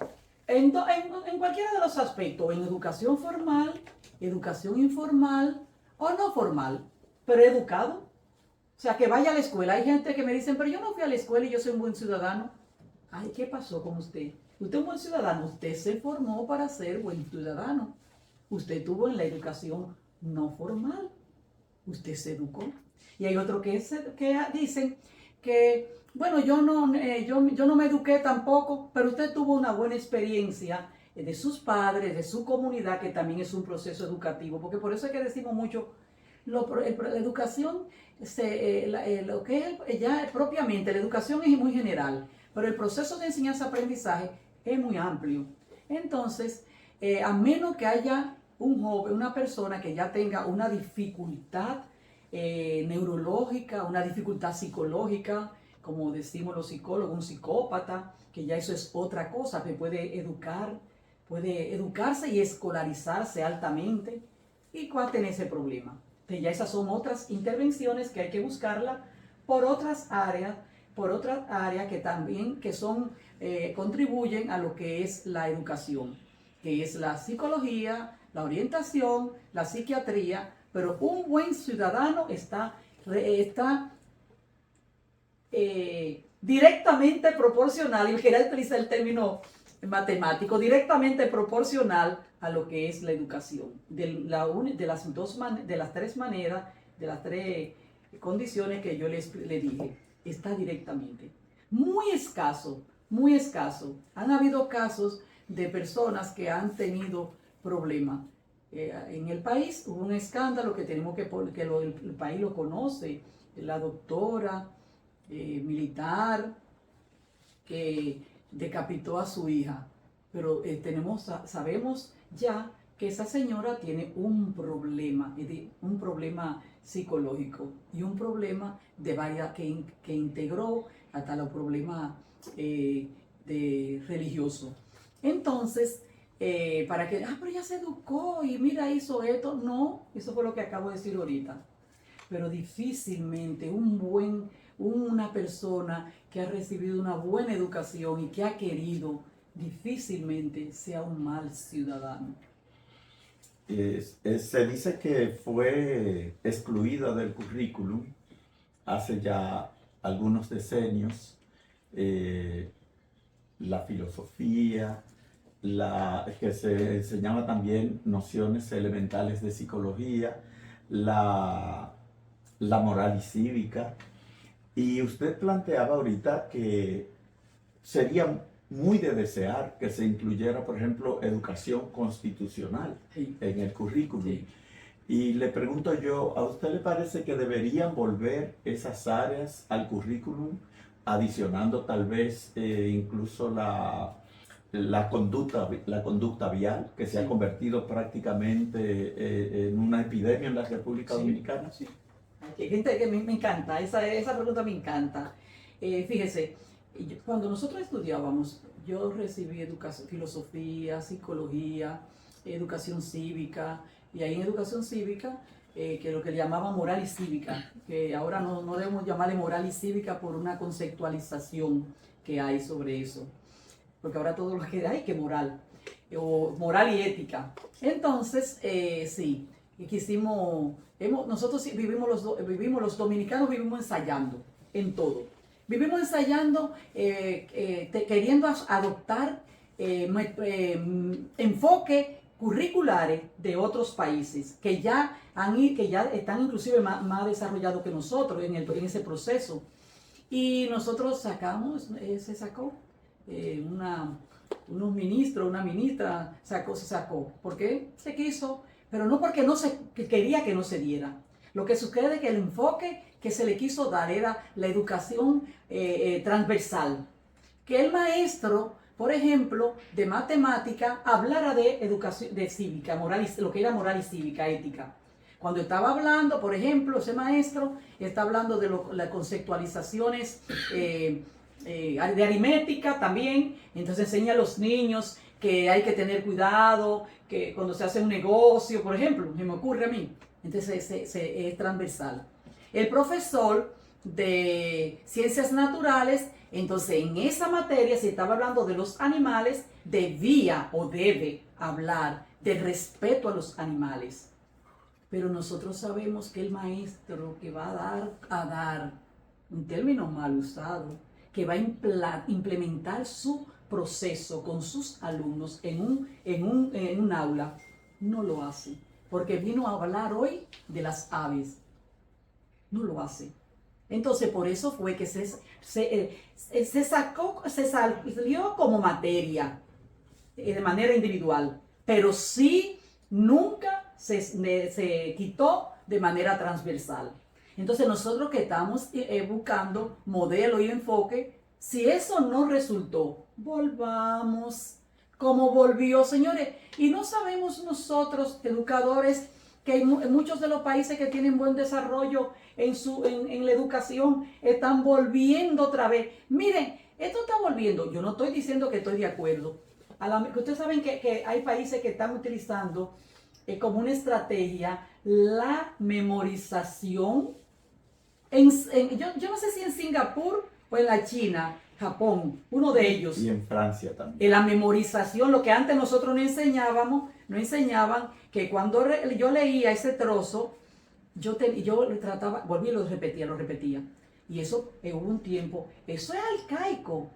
en cualquiera de los aspectos, en educación formal, educación informal o no formal, pero educado. O sea, que vaya a la escuela. Hay gente que me dicen, pero yo no fui a la escuela y yo soy un buen ciudadano. Ay, ¿qué pasó con usted? Usted es un buen ciudadano. Usted se formó para ser buen ciudadano. Usted tuvo en la educación no formal. Usted se educó. Y hay otros que dicen que, bueno, yo no me eduqué tampoco, pero usted tuvo una buena experiencia de sus padres, de su comunidad, que también es un proceso educativo, porque por eso es que decimos mucho, la educación, lo que es ya propiamente, la educación es muy general, pero el proceso de enseñanza-aprendizaje es muy amplio. Entonces, a menos que haya un joven, una persona que ya tenga una dificultad neurológica, una dificultad psicológica, como decimos los psicólogos, un psicópata, que ya eso es otra cosa, que puede educarse y escolarizarse altamente y cuál tener ese problema. Entonces ya esas son otras intervenciones que hay que buscarla por otras áreas, que también contribuyen a lo que es la educación, que es la psicología, la orientación, la psiquiatría, pero un buen ciudadano está directamente proporcional, y quería utilizar el término matemático, directamente proporcional a lo que es la educación. De las tres maneras, de las tres condiciones que yo le dije, está directamente. Muy escaso, muy escaso. Han habido casos de personas que han tenido problemas. En el país hubo un escándalo que tenemos que el país lo conoce, la doctora militar que decapitó a su hija, pero sabemos ya que esa señora tiene un problema psicológico y un problema que integró hasta los problemas religiosos. Entonces, pero ella se educó y mira, hizo esto. No, eso fue lo que acabo de decir ahorita. Pero difícilmente una persona que ha recibido una buena educación y que ha querido, difícilmente sea un mal ciudadano. Se dice que fue excluida del currículum hace ya algunos decenios la filosofía, que se enseñaba también nociones elementales de psicología, la moral y cívica. Y usted planteaba ahorita que sería muy de desear que se incluyera, por ejemplo, educación constitucional en el currículum. Sí. Y le pregunto yo, ¿a usted le parece que deberían volver esas áreas al currículum, adicionando tal vez incluso la conducta vial, que se ha convertido prácticamente en una epidemia en la República Dominicana? Sí. Hay gente que me encanta, esa pregunta me encanta. Fíjese, cuando nosotros estudiábamos, yo recibí filosofía, psicología, educación cívica, y ahí en educación cívica, que lo que le llamaban moral y cívica, que ahora no debemos llamarle moral y cívica por una conceptualización que hay sobre eso, porque ahora todo lo que hay que moral, o moral y ética. Entonces, sí, nosotros los dominicanos vivimos ensayando en todo. Vivimos ensayando, queriendo adoptar enfoques curriculares de otros países que ya están inclusive más desarrollados que nosotros en ese proceso. Y nosotros se sacó unos ministros, una ministra se sacó. ¿Por qué? Se quiso, pero no porque quería que no se diera. Lo que sucede es que el enfoque que se le quiso dar era la educación transversal. Que el maestro, por ejemplo, de matemática, hablara de educación de cívica, lo que era moral y cívica, ética. Cuando estaba hablando, por ejemplo, ese maestro está hablando de las conceptualizaciones de aritmética también, entonces enseña a los niños que hay que tener cuidado, que cuando se hace un negocio, por ejemplo, me ocurre a mí, entonces es transversal. El profesor de ciencias naturales, entonces en esa materia, si estaba hablando de los animales, debía o debe hablar del respeto a los animales. Pero nosotros sabemos que el maestro que va a dar un término mal usado, que va a implementar su proceso con sus alumnos en un aula, no lo hace, porque vino a hablar hoy de las aves. no lo hace. Entonces, por eso fue que se salió como materia, de manera individual, pero sí nunca se quitó de manera transversal. Entonces, nosotros que estamos buscando modelo y enfoque, si eso no resultó, volvamos como volvió, señores. Y no sabemos nosotros, educadores, que en muchos de los países que tienen buen desarrollo en la educación están volviendo otra vez. Miren, esto está volviendo. Yo no estoy diciendo que estoy de acuerdo. Ustedes saben que hay países que están utilizando como una estrategia la memorización. Yo no sé si en Singapur o en la China, Japón, uno de ellos. Y en Francia también. En la memorización, lo que antes nosotros no enseñaban que cuando yo leía ese trozo, yo trataba, volví y lo repetía. Y eso, hubo un tiempo, eso es arcaico.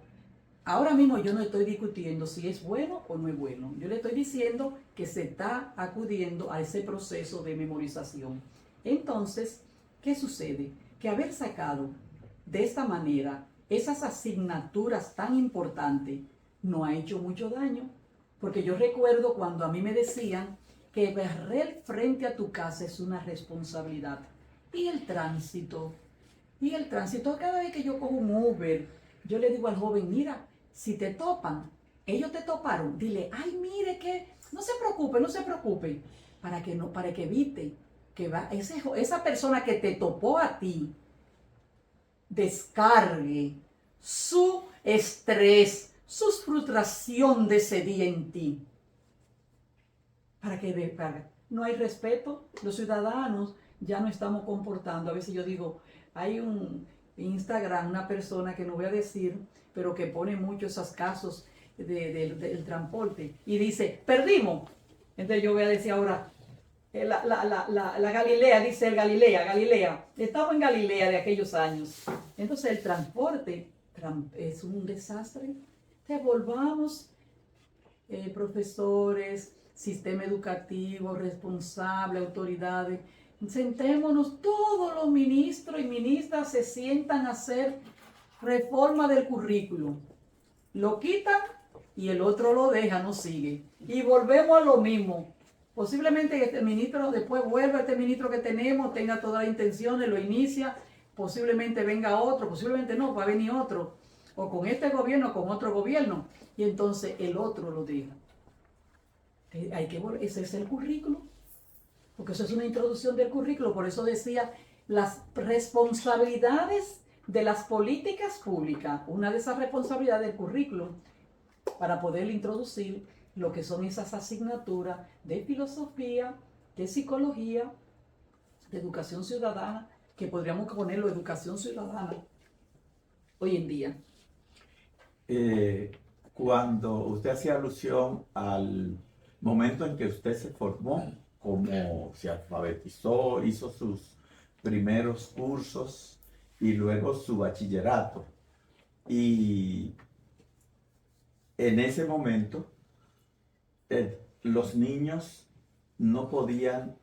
Ahora mismo yo no estoy discutiendo si es bueno o no es bueno. Yo le estoy diciendo que se está acudiendo a ese proceso de memorización. Entonces, ¿qué sucede? Que haber sacado de esta manera esas asignaturas tan importantes no ha hecho mucho daño. Porque yo recuerdo cuando a mí me decían que barrer frente a tu casa es una responsabilidad. Y el tránsito, cada vez que yo cojo un Uber, yo le digo al joven, mira, si te topan, ellos te toparon, dile, ay, mire que, no se preocupe, para que evite que esa persona que te topó a ti descargue su estrés, su frustración de ese día en ti. Para que descargue. No hay respeto. Los ciudadanos ya no estamos comportando. A veces yo digo, hay un Instagram, una persona que no voy a decir, pero que pone muchos esos casos del transporte y dice, perdimos. Entonces yo voy a decir ahora, la Galilea, dice el Galilea, estamos en Galilea de aquellos años. Entonces el transporte es un desastre. Entonces volvamos, profesores, sistema educativo, responsable, autoridades, sentémonos, todos los ministros y ministras se sientan a hacer reforma del currículo. Lo quitan y el otro lo deja, no sigue. Y volvemos a lo mismo. Posiblemente este ministro después vuelva, este ministro que tenemos, tenga todas las intenciones, lo inicia, posiblemente venga otro, posiblemente no, va a venir otro, o con este gobierno o con otro gobierno, y entonces el otro lo deja. Ese es el currículo, porque eso es una introducción del currículo, por eso decía las responsabilidades de las políticas públicas, una de esas responsabilidades del currículo, para poder introducir lo que son esas asignaturas de filosofía, de psicología, de educación ciudadana, que podríamos ponerlo educación ciudadana hoy en día. Cuando usted hacía alusión al momento en que usted se formó, como se alfabetizó, hizo sus primeros cursos y luego su bachillerato. Y en ese momento, los niños no podían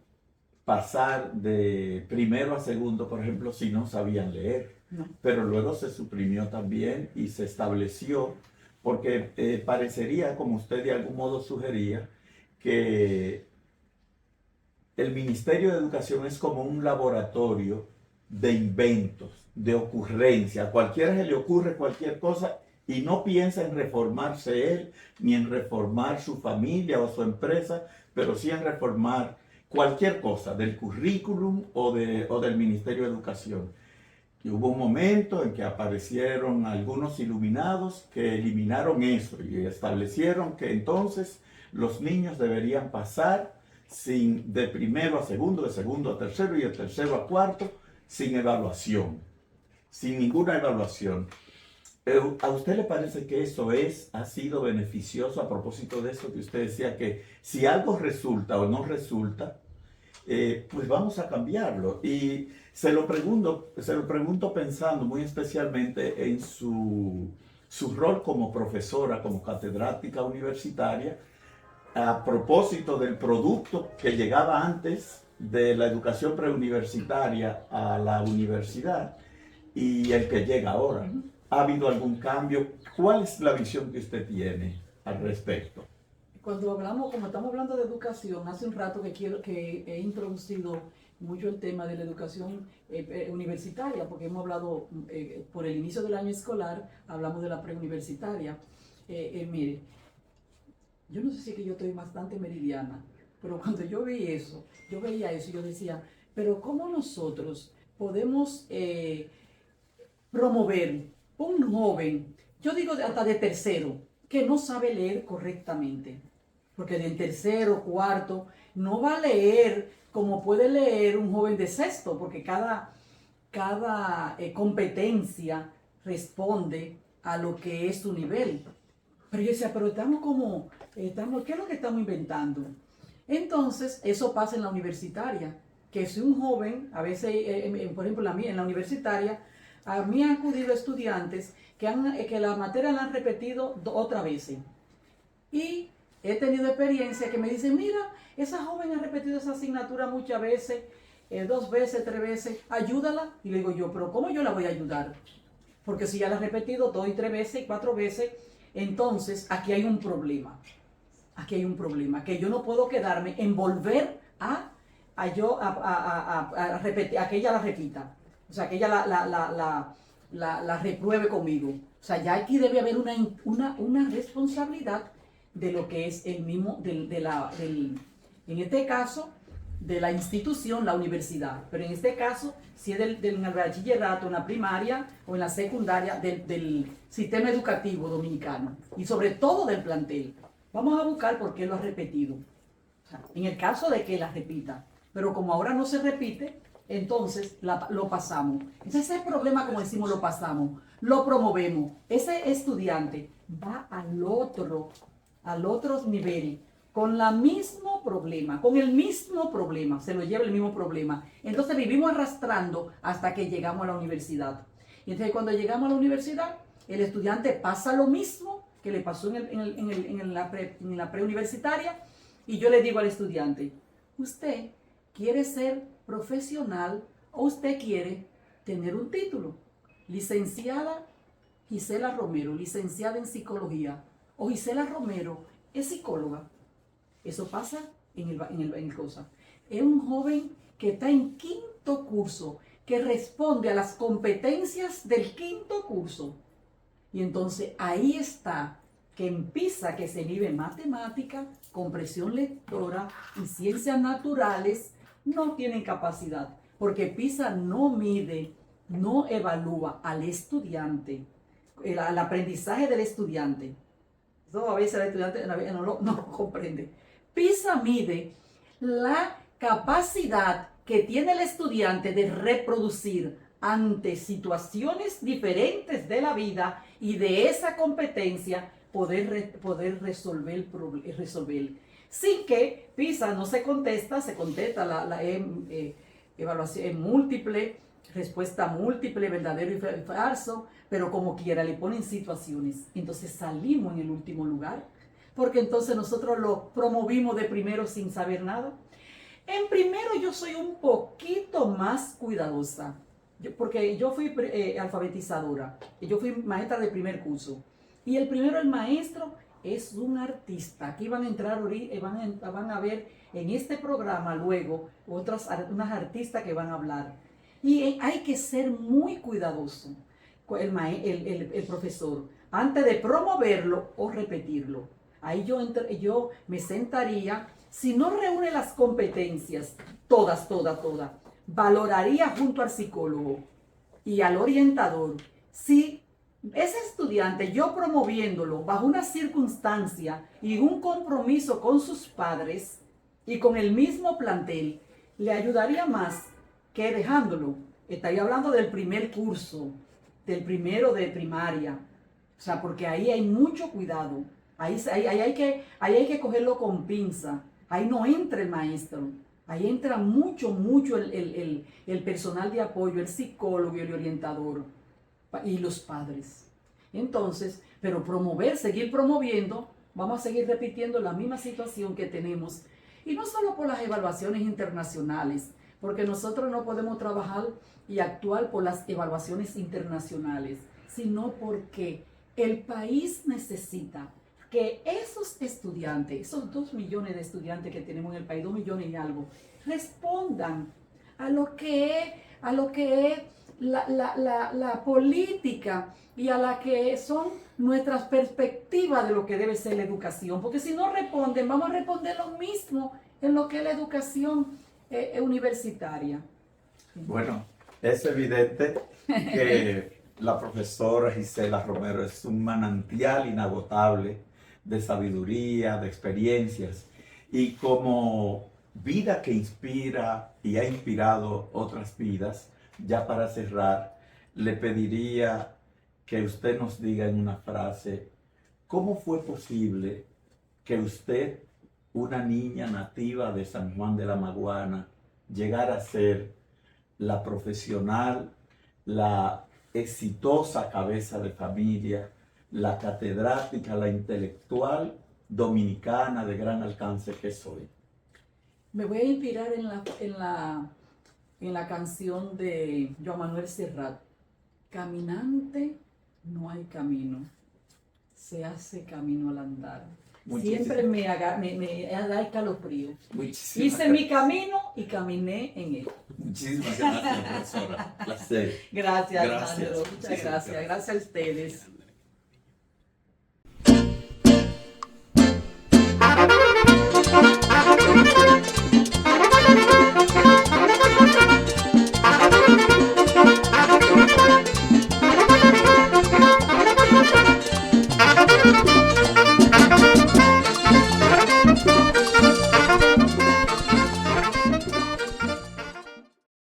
pasar de primero a segundo, por ejemplo, si no sabían leer. No. Pero luego se suprimió también y se estableció, porque parecería, como usted de algún modo sugería, que el Ministerio de Educación es como un laboratorio de inventos, de ocurrencia. A cualquiera se le ocurre cualquier cosa y no piensa en reformarse él, ni en reformar su familia o su empresa, pero sí en reformar cualquier cosa del currículum o del Ministerio de Educación. Y hubo un momento en que aparecieron algunos iluminados que eliminaron eso y establecieron que entonces los niños deberían pasar de primero a segundo, de segundo a tercero y de tercero a cuarto, sin evaluación, sin ninguna evaluación. ¿A usted le parece que eso ha sido beneficioso a propósito de eso que usted decía, que si algo resulta o no resulta, pues vamos a cambiarlo? Y se lo pregunto pensando muy especialmente en su rol como profesora, como catedrática universitaria, a propósito del producto que llegaba antes de la educación preuniversitaria a la universidad y el que llega ahora. ¿Ha habido algún cambio? ¿Cuál es la visión que usted tiene al respecto? Cuando hablamos, como estamos hablando de educación, hace un rato que he introducido mucho el tema de la educación universitaria, porque hemos hablado por el inicio del año escolar, hablamos de la preuniversitaria. Mire, yo no sé si es que yo estoy bastante meridiana, pero cuando yo veía eso, y yo decía, pero ¿cómo nosotros podemos promover un joven, yo digo hasta de tercero, que no sabe leer correctamente? Porque de tercero, cuarto, no va a leer como puede leer un joven de sexto, porque cada competencia responde a lo que es su nivel. Pero yo decía, pero ¿qué es lo que estamos inventando? Entonces, eso pasa en la universitaria, que si un joven, a veces, por ejemplo, en la universitaria, a mí han acudido estudiantes que la materia la han repetido otra vez. Y he tenido experiencia que me dicen, mira, esa joven ha repetido esa asignatura muchas veces, 2 veces, 3 veces, ayúdala. Y le digo yo, pero ¿cómo yo la voy a ayudar? Porque si ya la ha repetido 2 y 3 veces y 4 veces, entonces aquí hay un problema. Aquí hay un problema, que yo no puedo quedarme en volver a repetir, a que ella la repita. O sea, que ella la repruebe conmigo. O sea, ya aquí debe haber una responsabilidad de lo que es el mismo, en este caso, de la institución, la universidad. Pero en este caso, si es en el bachillerato, en la primaria o en la secundaria, del sistema educativo dominicano. Y sobre todo del plantel. Vamos a buscar por qué lo ha repetido. O sea, en el caso de que la repita. Pero como ahora no se repite, entonces lo pasamos. Entonces ese problema, como decimos, lo pasamos. Lo promovemos. Ese estudiante va al otro nivel con el mismo problema, se lo lleva el mismo problema. Entonces vivimos arrastrando hasta que llegamos a la universidad. Y entonces cuando llegamos a la universidad, el estudiante pasa lo mismo que le pasó en la preuniversitaria, y yo le digo al estudiante, ¿usted quiere ser profesional o usted quiere tener un título? Licenciada Gisela Romero, licenciada en psicología, o Gisela Romero es psicóloga. Eso pasa en el cosa. Es un joven que está en 5º curso, que responde a las competencias del 5º curso. Y entonces ahí está, que en PISA, que se vive matemática, comprensión lectora y ciencias naturales, no tienen capacidad, porque PISA no mide, no evalúa al estudiante, al aprendizaje del estudiante. Eso a veces el estudiante no lo comprende. PISA mide la capacidad que tiene el estudiante de reproducir ante situaciones diferentes de la vida y de esa competencia poder resolver. Sin que PISA no se contesta la evaluación múltiple, respuesta múltiple, verdadero y falso, pero como quiera le ponen situaciones. Entonces salimos en el último lugar, porque entonces nosotros lo promovimos de primero sin saber nada. En primero yo soy un poquito más cuidadosa, porque yo fui alfabetizadora, yo fui maestra de primer curso, y el maestro es un artista. Aquí van a entrar, van a ver en este programa luego unas artistas que van a hablar. Y hay que ser muy cuidadoso, el profesor, antes de promoverlo o repetirlo. Ahí yo me sentaría, si no reúne las competencias, todas, valoraría junto al psicólogo y al orientador, si ese estudiante, yo promoviéndolo bajo una circunstancia y un compromiso con sus padres y con el mismo plantel, le ayudaría más que dejándolo. Estaría hablando del primer curso, del primero de primaria. O sea, porque ahí hay mucho cuidado. Ahí hay que cogerlo con pinza. Ahí no entra el maestro. Ahí entra mucho el personal de apoyo, el psicólogo y el orientador y los padres. Entonces, pero seguir promoviendo, vamos a seguir repitiendo la misma situación que tenemos Y no solo por las evaluaciones internacionales, porque nosotros no podemos trabajar y actuar por las evaluaciones internacionales, sino porque el país necesita que esos estudiantes, esos 2 millones de estudiantes que tenemos en el país, 2 millones y algo, respondan a lo que es la política y a la que son nuestras perspectivas de lo que debe ser la educación. Porque si no responden, vamos a responder lo mismo en lo que es la educación universitaria. Bueno, es evidente que la profesora Gisela Romero es un manantial inagotable de sabiduría, de experiencias, y como vida que inspira y ha inspirado otras vidas, ya para cerrar, le pediría que usted nos diga en una frase, ¿cómo fue posible que usted, una niña nativa de San Juan de la Maguana, llegara a ser la profesional, la exitosa cabeza de familia, la catedrática, la intelectual dominicana de gran alcance que soy? Me voy a inspirar en la canción de Joan Manuel Serrat. Caminante no hay camino, se hace camino al andar. Siempre me da escalofrío. Hice mi camino y caminé en él. Muchísimas gracias, profesora. Placer. Gracias, Gracias. Alejandro. Muchas gracias. Gracias a ustedes.